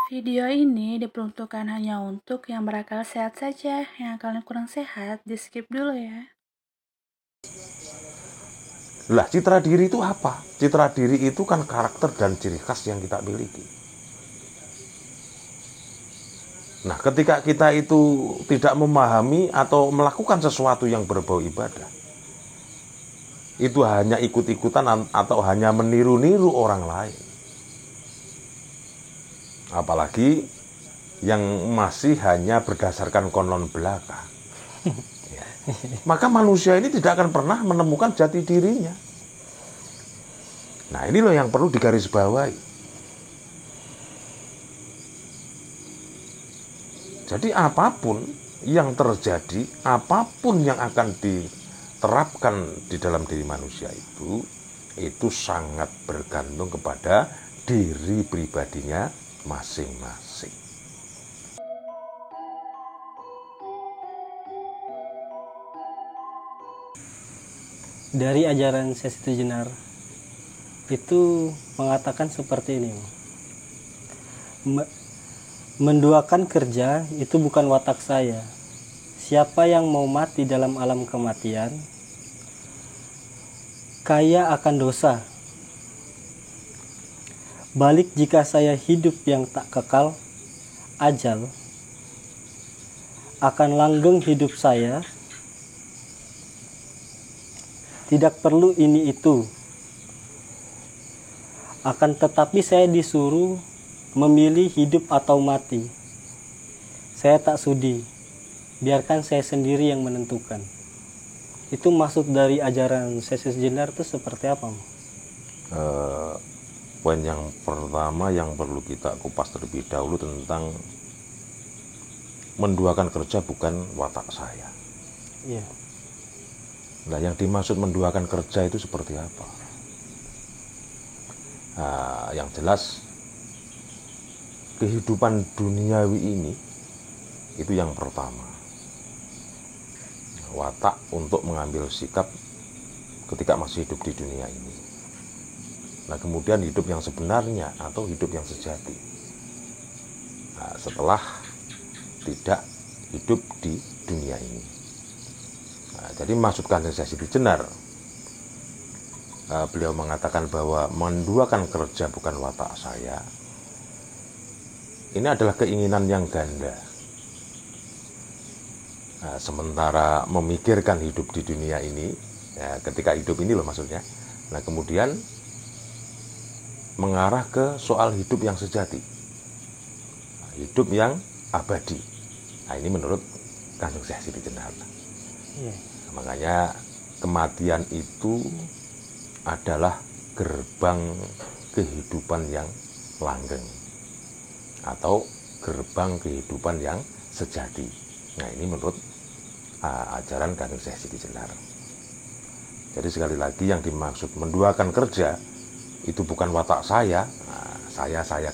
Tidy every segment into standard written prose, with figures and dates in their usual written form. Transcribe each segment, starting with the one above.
Video ini diperuntukkan hanya untuk yang berakal sehat saja. Yang akalnya kurang sehat, di skip dulu ya. Lah, citra diri itu apa? Citra diri itu kan karakter dan ciri khas yang kita miliki. Nah, ketika kita itu tidak memahami atau melakukan sesuatu yang berbau ibadah, itu hanya ikut-ikutan atau hanya meniru-niru orang lain. Apalagi yang masih hanya berdasarkan konon belaka. Ya. Maka manusia ini tidak akan pernah menemukan jati dirinya. Nah, ini loh yang perlu digarisbawahi. Jadi apapun yang terjadi, apapun yang akan diterapkan di dalam diri manusia itu sangat bergantung kepada diri pribadinya masing-masing. Dari ajaran Sesi Jenar itu mengatakan seperti ini. Menduakan kerja itu bukan watak saya. Siapa yang mau mati dalam alam kematian, kaya akan dosa. Balik jika saya hidup yang tak kekal, ajal akan langgeng hidup saya. Tidak perlu ini itu. Akan tetapi saya disuruh memilih hidup atau mati. Saya tak sudi. Biarkan saya sendiri yang menentukan. Itu maksud dari ajaran Sesi Jenar itu seperti apa? Poin yang pertama yang perlu kita kupas terlebih dahulu tentang menduakan kerja bukan watak saya. Iya. Nah, yang dimaksud menduakan kerja itu seperti apa? Nah, yang jelas kehidupan duniawi ini itu yang pertama. Watak untuk mengambil sikap ketika masih hidup di dunia ini. Nah, kemudian hidup yang sebenarnya atau hidup yang sejati. Nah, setelah tidak hidup di dunia ini. Nah, jadi maksud Kanjeng Sesi Jenar, beliau mengatakan bahwa menduakan kerja bukan watak saya. Ini adalah keinginan yang ganda. Nah, sementara memikirkan hidup di dunia ini, ya, ketika hidup ini loh maksudnya. Nah, kemudian mengarah ke soal hidup yang sejati, hidup yang abadi. Nah, ini menurut Kanjeng Sesi Jenar. Iya. Makanya kematian itu adalah gerbang kehidupan yang langgeng atau gerbang kehidupan yang sejati. Nah, ini menurut ajaran Kanjeng Sesi Jenar. Jadi sekali lagi yang dimaksud menduakan kerja itu bukan watak saya. Nah, saya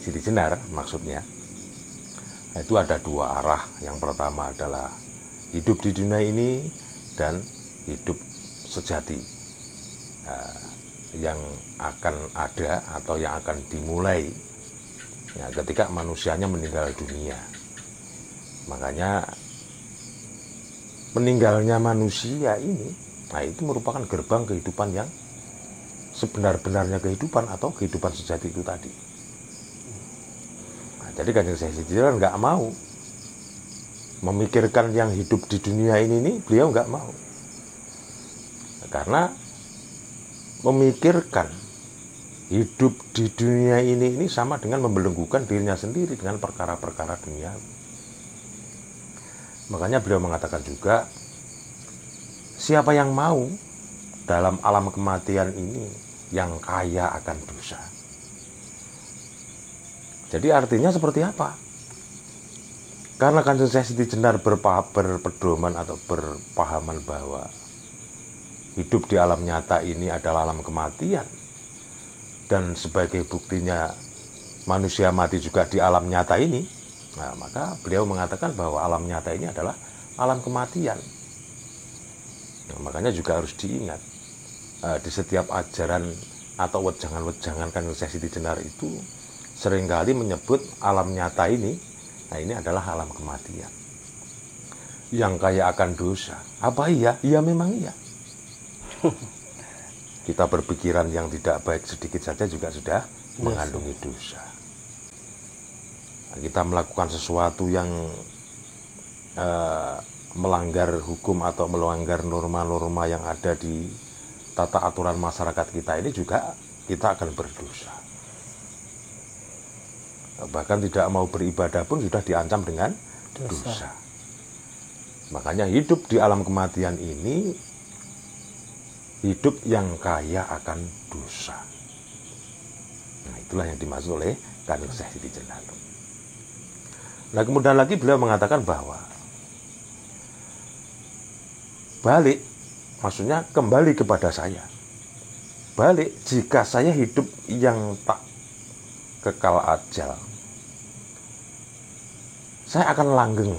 Siti Jenar maksudnya. Nah, itu ada dua arah. Yang pertama adalah hidup di dunia ini dan hidup sejati. Yang akan ada atau yang akan dimulai ya, ketika manusianya meninggal dunia. Makanya meninggalnya manusia ini, nah itu merupakan gerbang kehidupan yang sebenar-benarnya kehidupan atau kehidupan sejati itu tadi. Nah, jadi Kanjeng Sesi Jenar nggak mau memikirkan yang hidup di dunia ini nih, beliau nggak mau. Karena memikirkan hidup di dunia ini sama dengan membelenggukan dirinya sendiri dengan perkara-perkara duniawi. Makanya beliau mengatakan juga, siapa yang mau dalam alam kematian ini yang kaya akan dosa. Jadi artinya seperti apa? Karena Kanjeng Sesi Jenar berpedoman atau berpahaman bahwa hidup di alam nyata ini adalah alam kematian, dan sebagai buktinya manusia mati juga di alam nyata ini. Nah, maka beliau mengatakan bahwa alam nyata ini adalah alam kematian. Nah, makanya juga harus diingat di setiap ajaran atau wejangan-wejangan Kanjeng Sesi Jenar itu seringkali menyebut alam nyata ini, nah ini adalah alam kematian. Yang kaya akan dosa. Apa iya? Iya memang iya. Kita berpikiran yang tidak baik sedikit saja juga sudah mengandungi dosa. Nah, kita melakukan sesuatu yang melanggar hukum atau melanggar norma-norma yang ada di tata aturan masyarakat kita ini juga kita akan berdosa. Bahkan tidak mau beribadah pun sudah diancam dengan dosa. Makanya hidup di alam kematian ini hidup yang kaya akan dosa. Nah, itulah yang dimaksud oleh Kanjeng Syekh Siti Jenar. Nah, kemudian lagi beliau mengatakan bahwa balik, maksudnya kembali kepada saya. Balik jika saya hidup yang tak kekal ajal, saya akan langgeng.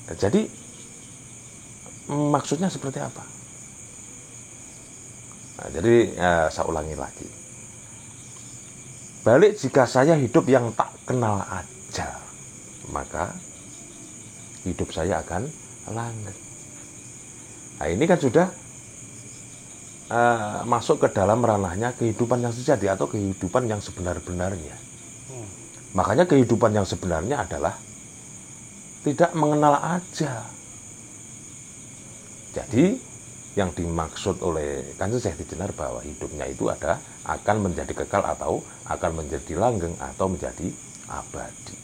Nah, jadi maksudnya seperti apa? Nah, jadi saya ulangi lagi. Balik jika saya hidup yang tak kenal ajal, maka hidup saya akan langgeng. Nah, ini kan sudah masuk ke dalam ranahnya kehidupan yang sejati atau kehidupan yang sebenar-benarnya. Makanya kehidupan yang sebenarnya adalah tidak mengenal ajal. Jadi yang dimaksud oleh Kanjeng Syekh Siti Jenar bahwa hidupnya itu akan menjadi kekal atau akan menjadi langgeng atau menjadi abadi.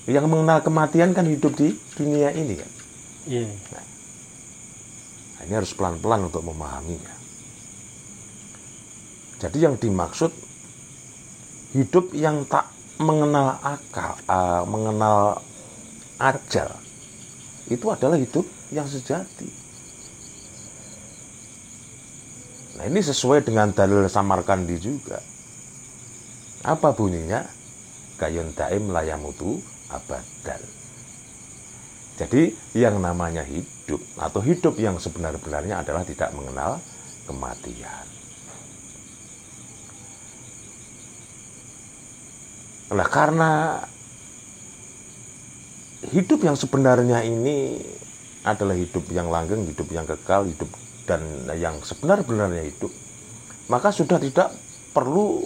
Yang mengenal kematian kan hidup di dunia ini kan. Iya. Nah, ini harus pelan-pelan untuk memahaminya. Jadi yang dimaksud hidup yang tak mengenal akal, mengenal ajal, itu adalah hidup yang sejati. Nah, ini sesuai dengan dalil Samarkandi juga. Apa bunyinya? Gayun daim layamutu abadan. Jadi yang namanya hidup atau hidup yang sebenar-benarnya adalah tidak mengenal kematian. Nah, karena hidup yang sebenarnya ini adalah hidup yang langgeng, hidup yang kekal, hidup dan yang sebenar-benarnya hidup, maka sudah tidak perlu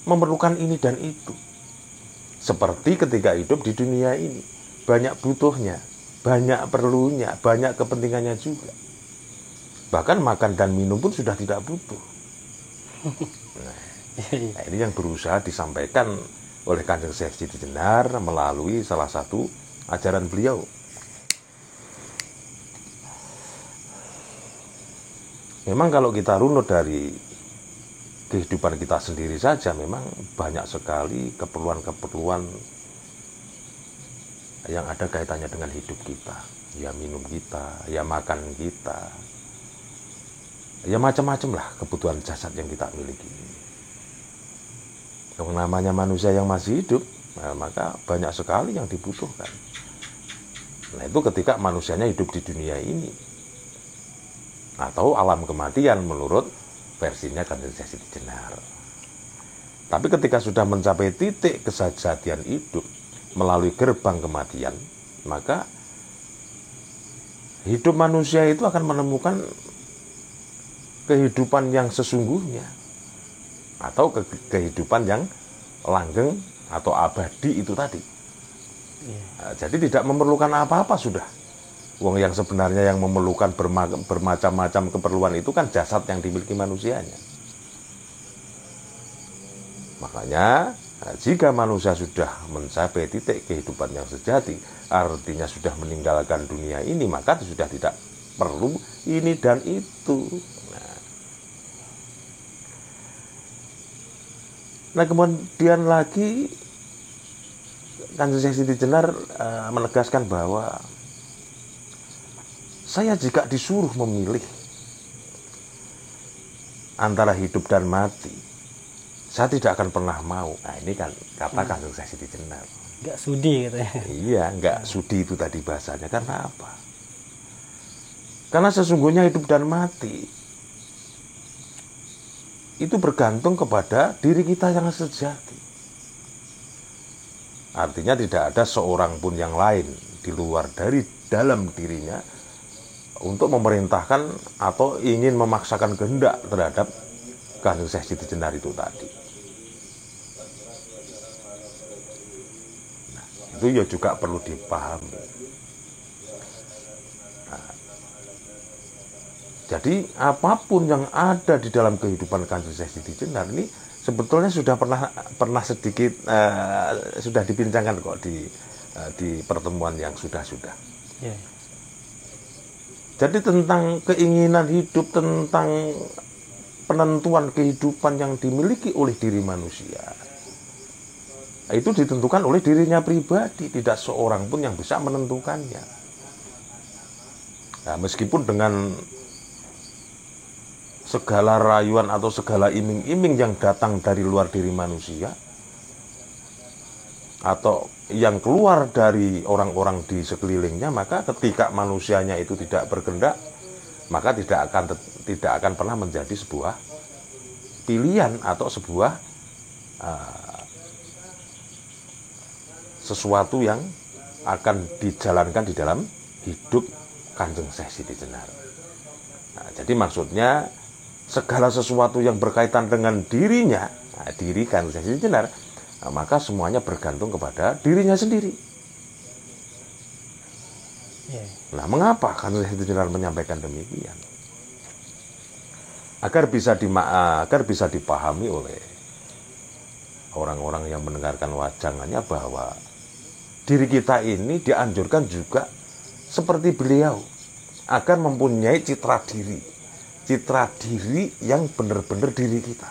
memerlukan ini dan itu. Seperti ketika hidup di dunia ini, banyak butuhnya, banyak perlunya, banyak kepentingannya juga. Bahkan makan dan minum pun sudah tidak butuh. Nah, ini yang berusaha disampaikan oleh Kanjeng Syekh Siti Jenar melalui salah satu ajaran beliau. Memang kalau kita runut dari kehidupan kita sendiri saja, memang banyak sekali keperluan-keperluan yang ada kaitannya dengan hidup kita. Ya minum kita, ya makan kita, ya macam-macam lah kebutuhan jasad yang kita miliki. Yang namanya manusia yang masih hidup, nah, maka banyak sekali yang dibutuhkan. Nah, itu ketika manusianya hidup di dunia ini atau alam kematian menurut versinya Kanjeng Syekh Siti Jenar. Tapi ketika sudah mencapai titik kesejatian hidup melalui gerbang kematian, maka hidup manusia itu akan menemukan kehidupan yang sesungguhnya atau kehidupan yang langgeng atau abadi itu tadi. Nah, jadi tidak memerlukan apa-apa sudah. Wong yang sebenarnya yang memerlukan bermacam-macam keperluan itu kan jasad yang dimiliki manusianya. Makanya jika manusia sudah mencapai titik kehidupan yang sejati, artinya sudah meninggalkan dunia ini, maka sudah tidak perlu ini dan itu. Nah, kemudian lagi Kanjeng Syekh Siti Jenar menegaskan bahwa saya jika disuruh memilih antara hidup dan mati, saya tidak akan pernah mau. Nah, ini kan kata Kanjeng Syekh Siti Jenar. Nggak sudi katanya. Iya, nggak sudi itu tadi bahasanya. Karena apa? Karena sesungguhnya hidup dan mati itu bergantung kepada diri kita yang sejati. Artinya tidak ada seorang pun yang lain di luar dari dalam dirinya untuk memerintahkan atau ingin memaksakan kehendak terhadap Kanjeng Syekh Siti Jenar itu tadi. Nah, itu ya juga perlu dipahami. Jadi apapun yang ada di dalam kehidupan Kanjeng Syekh Siti Jenar ini sebetulnya sudah pernah sedikit sudah dibincangkan kok di pertemuan yang sudah-sudah. Yeah. Jadi tentang keinginan hidup, tentang penentuan kehidupan yang dimiliki oleh diri manusia, itu ditentukan oleh dirinya pribadi, tidak seorang pun yang bisa menentukannya. Nah, meskipun dengan segala rayuan atau segala iming-iming yang datang dari luar diri manusia atau yang keluar dari orang-orang di sekelilingnya, maka ketika manusianya itu tidak berkehendak, maka tidak akan pernah menjadi sebuah pilihan atau sebuah sesuatu yang akan dijalankan di dalam hidup Kanjeng Syekh Siti Jenar. Nah, jadi maksudnya segala sesuatu yang berkaitan dengan dirinya, diri Kanjeng Syekh Siti Jenar, maka semuanya bergantung kepada dirinya sendiri. Nah, mengapa Kanjeng Syekh Siti Jenar menyampaikan demikian? Agar bisa dipahami oleh orang-orang yang mendengarkan wajangannya bahwa diri kita ini dianjurkan juga seperti beliau agar mempunyai citra diri yang benar-benar diri kita.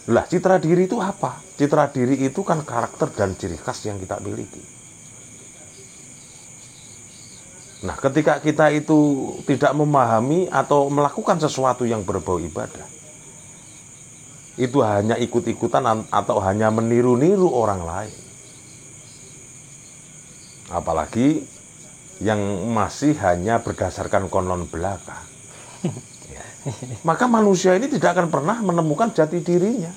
Lah, citra diri itu apa? Citra diri itu kan karakter dan ciri khas yang kita miliki. Nah, ketika kita itu tidak memahami atau melakukan sesuatu yang berbau ibadah, itu hanya ikut-ikutan atau hanya meniru-niru orang lain. Apalagi yang masih hanya berdasarkan konon belaka. Maka manusia ini tidak akan pernah menemukan jati dirinya.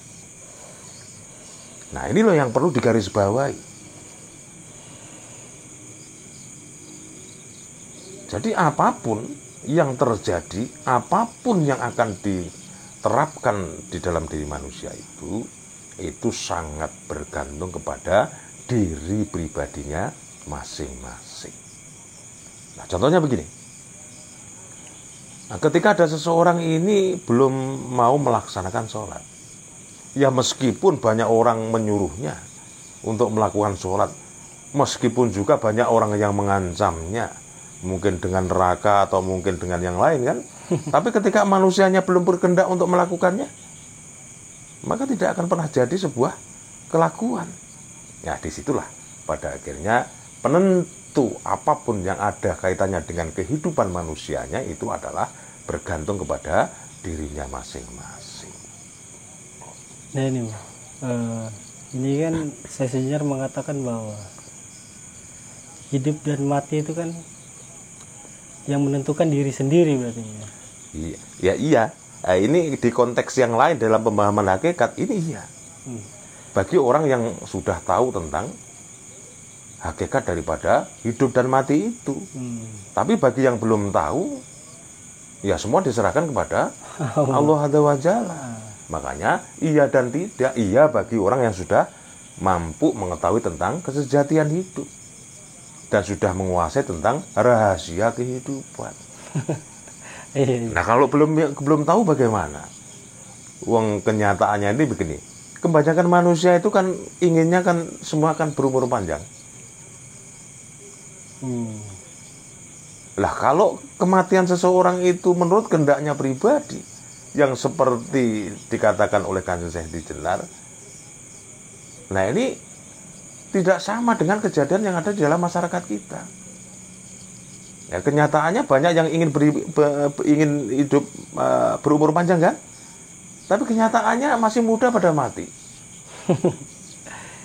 Nah, ini loh yang perlu digarisbawahi. Jadi apapun yang terjadi, apapun yang akan diterapkan di dalam diri manusia itu sangat bergantung kepada diri pribadinya masing-masing. Nah, contohnya begini. Nah, ketika ada seseorang ini belum mau melaksanakan sholat, ya meskipun banyak orang menyuruhnya untuk melakukan sholat, meskipun juga banyak orang yang mengancamnya, mungkin dengan neraka atau mungkin dengan yang lain kan, tapi ketika manusianya belum berkehendak untuk melakukannya, maka tidak akan pernah jadi sebuah kelakuan. Ya, disitulah pada akhirnya penentu apapun yang ada kaitannya dengan kehidupan manusianya itu adalah bergantung kepada dirinya masing-masing. Nah ini kan saya sejarah mengatakan bahwa hidup dan mati itu kan yang menentukan diri sendiri berarti. Iya. Ini di konteks yang lain dalam pemahaman hakikat ini iya. Bagi orang yang sudah tahu tentang hakikat daripada hidup dan mati itu. Tapi bagi yang belum tahu, ya semua diserahkan kepada Allah Azza wa Jalla. Makanya iya dan tidak, iya bagi orang yang sudah mampu mengetahui tentang kesejatian hidup dan sudah menguasai tentang rahasia kehidupan. Nah, kalau belum tahu bagaimana? Wong kenyataannya ini begini. Kebanyakan manusia itu kan inginnya kan semua kan berumur panjang. Lah, kalau kematian seseorang itu menurut kehendaknya pribadi yang seperti dikatakan oleh Kanjeng Syekh Siti Jenar, nah ini tidak sama dengan kejadian yang ada di dalam masyarakat kita. Ya, kenyataannya banyak yang ingin hidup berumur panjang kan, tapi kenyataannya masih muda pada mati.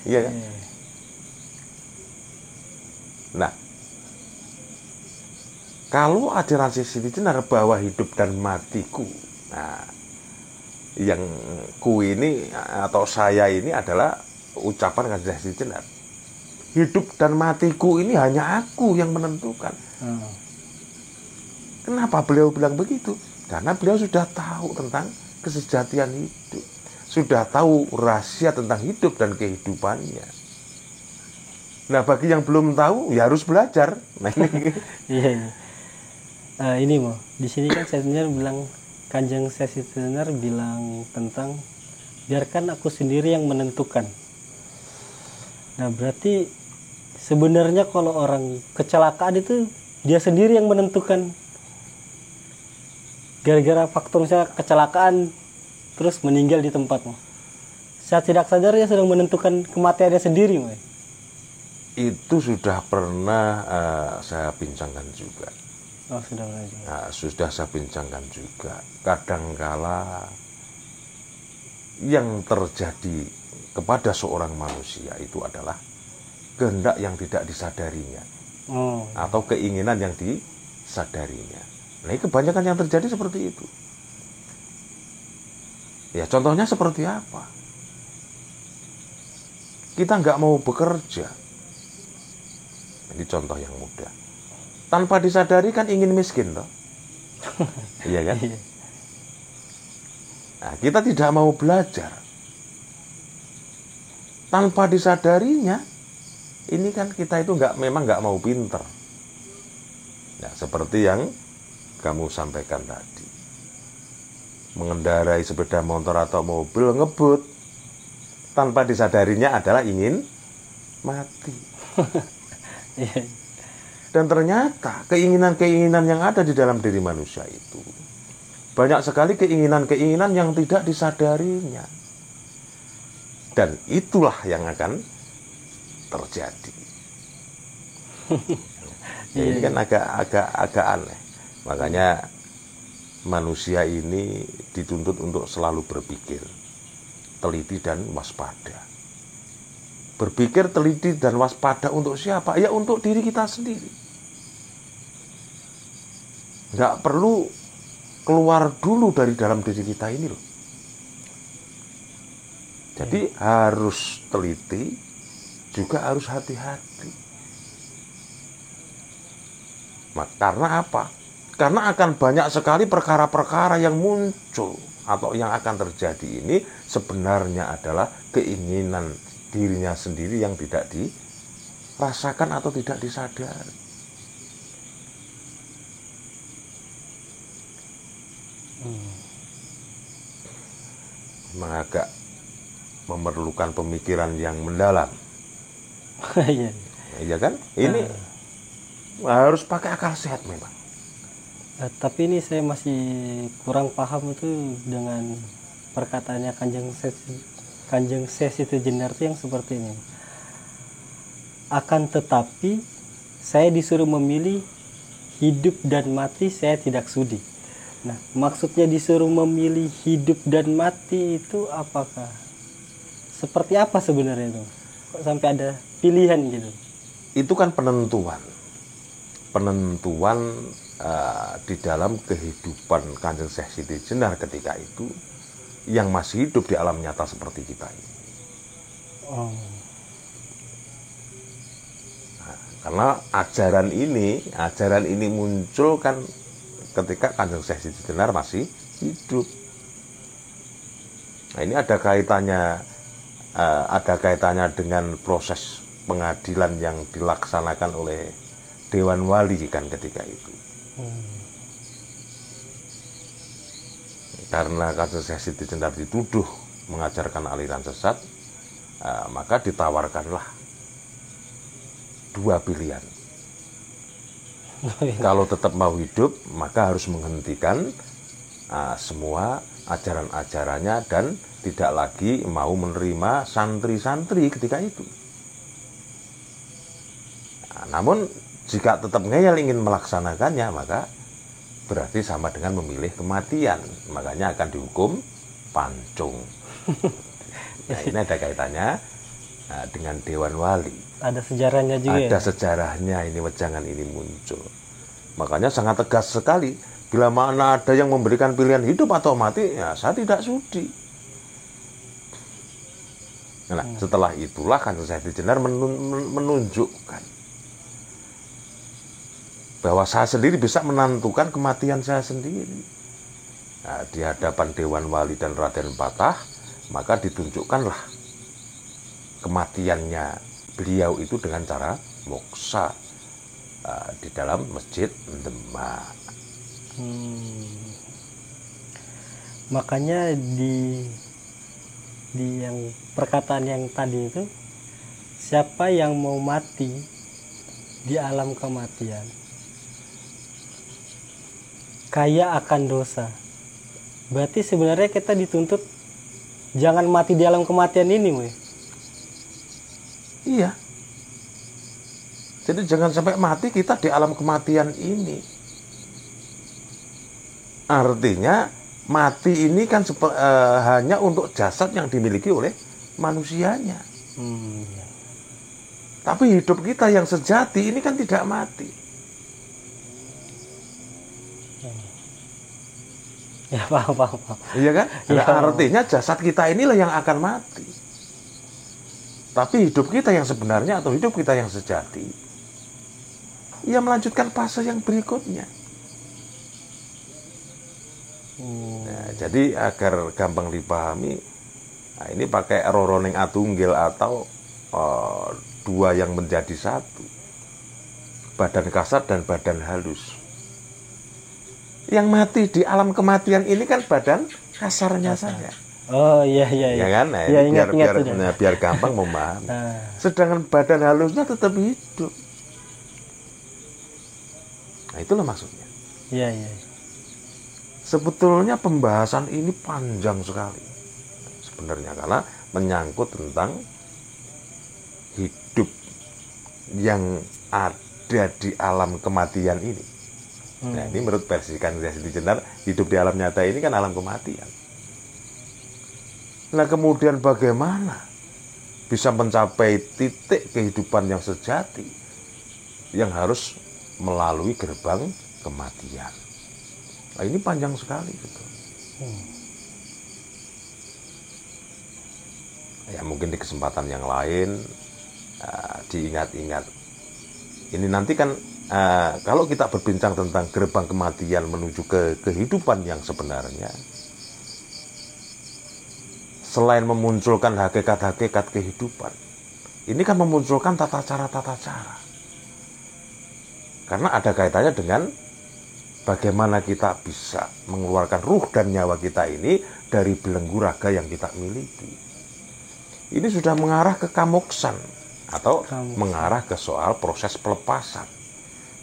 Iya kan? Nah, Kalau ajaran Siti Jenar bahwa hidup dan matiku, nah, yang ku ini atau saya ini adalah ucapan Kanjeng Siti Jenar. Hidup dan matiku ini hanya aku yang menentukan. Kenapa beliau bilang begitu? Karena beliau sudah tahu tentang kesejatian hidup, sudah tahu rahasia tentang hidup dan kehidupannya. Nah, bagi yang belum tahu ya harus belajar. Nah, ini. Iya. Ini mau di sini kan saya sebenarnya bilang, Kanjeng Siti Jenar bilang tentang biarkan aku sendiri yang menentukan. Nah, berarti sebenarnya kalau orang kecelakaan itu dia sendiri yang menentukan. Gara-gara faktor misalnya kecelakaan terus meninggal di tempatmu, saat tidak sadar dia sedang menentukan kematiannya sendiri. Itu sudah pernah saya bincangkan juga. Sudah saya bincangkan juga. Kadangkala yang terjadi kepada seorang manusia itu adalah kehendak yang tidak disadarinya, atau keinginan yang disadarinya. Nah, ini kebanyakan yang terjadi seperti itu. Ya, contohnya seperti apa? Kita nggak mau bekerja. Ini contoh yang mudah. Tanpa disadari kan ingin miskin, toh? Iya kan? Nah, kita tidak mau belajar. Tanpa disadarinya, ini kan kita itu memang nggak mau pinter. Nah, seperti yang kamu sampaikan tadi, mengendarai sepeda motor atau mobil ngebut tanpa disadarinya adalah ingin mati. Dan ternyata keinginan-keinginan yang ada di dalam diri manusia itu banyak sekali keinginan-keinginan yang tidak disadarinya, dan itulah yang akan terjadi. Ya, ini kan agak aneh. Makanya manusia ini dituntut untuk selalu berpikir, teliti dan waspada. Berpikir, teliti dan waspada untuk siapa? Ya untuk diri kita sendiri. Nggak perlu keluar dulu dari dalam diri kita ini loh. Jadi harus teliti, juga harus hati-hati. Karena apa? Karena akan banyak sekali perkara-perkara yang muncul atau yang akan terjadi ini sebenarnya adalah keinginan dirinya sendiri yang tidak dirasakan atau tidak disadari. Memang agak memerlukan pemikiran yang mendalam. Iya kan? Ini harus pakai akal sehat memang. Tapi ini saya masih kurang paham itu dengan perkataannya Kanjeng Siti Jenar itu yang seperti ini. Akan tetapi saya disuruh memilih hidup dan mati, saya tidak sudi. Nah, maksudnya disuruh memilih hidup dan mati itu apakah? Seperti apa sebenarnya itu? Kok sampai ada pilihan gitu? Itu kan penentuan di dalam kehidupan Kanjeng Siti Jenar ketika itu yang masih hidup di alam nyata seperti kita ini. Nah, karena ajaran ini muncul kan ketika Kanjeng Siti Jenar masih hidup. Nah, ini ada kaitannya dengan proses pengadilan yang dilaksanakan oleh Dewan Wali kan ketika itu. Karena Kanjeng Siti Jenar dituduh mengajarkan aliran sesat, maka ditawarkanlah dua pilihan. Kalau tetap mau hidup, maka harus menghentikan semua ajaran-ajarannya dan tidak lagi mau menerima santri-santri ketika itu. Namun jika tetap ngeyel ingin melaksanakannya, maka berarti sama dengan memilih kematian. Makanya akan dihukum pancung. Nah, ini ada kaitannya dengan Dewan Wali. Ada sejarahnya juga. Ada sejarahnya ini, wejangan ini muncul. Makanya sangat tegas sekali. Bila mana ada yang memberikan pilihan hidup atau mati, ya saya tidak sudi. Nah, setelah itulah Kanjeng Syaikh Jenar menunjukkan bahwa saya sendiri bisa menentukan kematian saya sendiri. Nah, di hadapan Dewan Wali dan Raden Patah, maka ditunjukkanlah kematiannya beliau itu dengan cara moksa di dalam Masjid Demak. Makanya di yang perkataan yang tadi itu, siapa yang mau mati di alam kematian kaya akan dosa. Berarti sebenarnya kita dituntut jangan mati di alam kematian ini, woy. Iya. Jadi jangan sampai mati kita di alam kematian ini. Artinya mati ini kan hanya untuk jasad yang dimiliki oleh manusianya. Tapi hidup kita yang sejati ini kan tidak mati. Ya, paham. Iya kan? Ya. Artinya jasad kita inilah yang akan mati. Tapi hidup kita yang sebenarnya atau hidup kita yang sejati, ia melanjutkan fase yang berikutnya. Nah, jadi agar gampang dipahami, nah ini pakai roroning atunggil atau dua yang menjadi satu, badan kasar dan badan halus. Yang mati di alam kematian ini kan badan kasarnya saja. Oh iya. Ya kan? Nah, Ya, ini ingat. biar gampang memahami. Sedangkan badan halusnya tetap hidup. Nah, itulah maksudnya. Iya. Sebetulnya pembahasan ini panjang sekali sebenarnya, karena menyangkut tentang hidup yang ada di alam kematian ini. Nah, ini menurut versi Kanjeng Syaikh Jenar, hidup di alam nyata ini kan alam kematian. Nah, kemudian bagaimana bisa mencapai titik kehidupan yang sejati yang harus melalui gerbang kematian? Nah, ini panjang sekali gitu. Ya, mungkin di kesempatan yang lain diingat-ingat. Ini nanti kan kalau kita berbincang tentang gerbang kematian menuju ke kehidupan yang sebenarnya, selain memunculkan hakikat-hakikat kehidupan, ini kan memunculkan tata cara. Karena ada kaitannya dengan bagaimana kita bisa mengeluarkan ruh dan nyawa kita ini dari belenggu raga yang kita miliki. Ini sudah mengarah ke kamoksan atau mengarah ke soal proses pelepasan.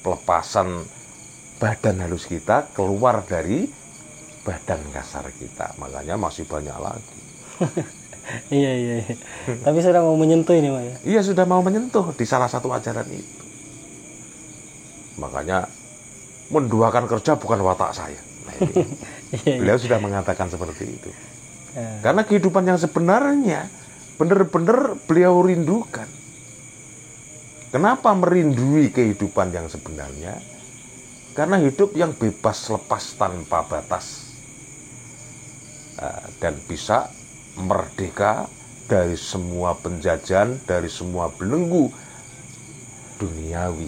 Pelepasan badan halus kita keluar dari badan kasar kita. Makanya masih banyak lagi. Iya. Tapi sudah mau menyentuh ini, Pak ya? Iya, sudah mau menyentuh di salah satu ajaran itu. Makanya menduakan kerja bukan watak saya. Nah, ini. Beliau sudah mengatakan seperti itu. Karena kehidupan yang sebenarnya benar-benar beliau rindukan. Kenapa merindui kehidupan yang sebenarnya? Karena hidup yang bebas, lepas, tanpa batas, dan bisa merdeka dari semua penjajahan, dari semua belenggu duniawi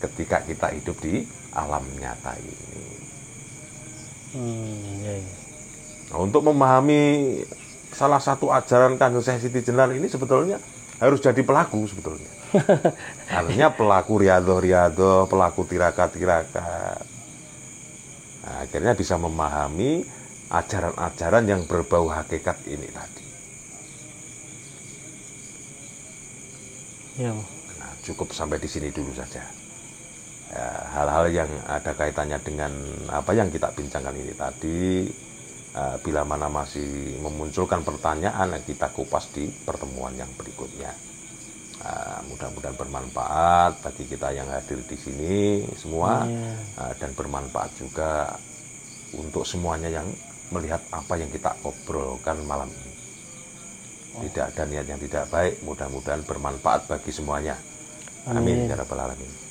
ketika kita hidup di alam nyata ini. Nah, untuk memahami salah satu ajaran Kanjeng Syaikh Siti Jenar ini sebetulnya harus jadi pelaku sebetulnya. Artinya pelaku riadoh, pelaku tirakat. Nah, akhirnya bisa memahami ajaran-ajaran yang berbau hakikat ini tadi. Ya. Nah, cukup sampai di sini dulu saja. Ya, hal-hal yang ada kaitannya dengan apa yang kita bincangkan ini tadi, bila mana masih memunculkan pertanyaan, kita kupas di pertemuan yang berikutnya. Mudah-mudahan bermanfaat bagi kita yang hadir di sini semua, dan bermanfaat juga untuk semuanya yang melihat apa yang kita obrolkan malam ini. Tidak ada niat yang tidak baik, mudah-mudahan bermanfaat bagi semuanya. Amin ya rabbal alamin.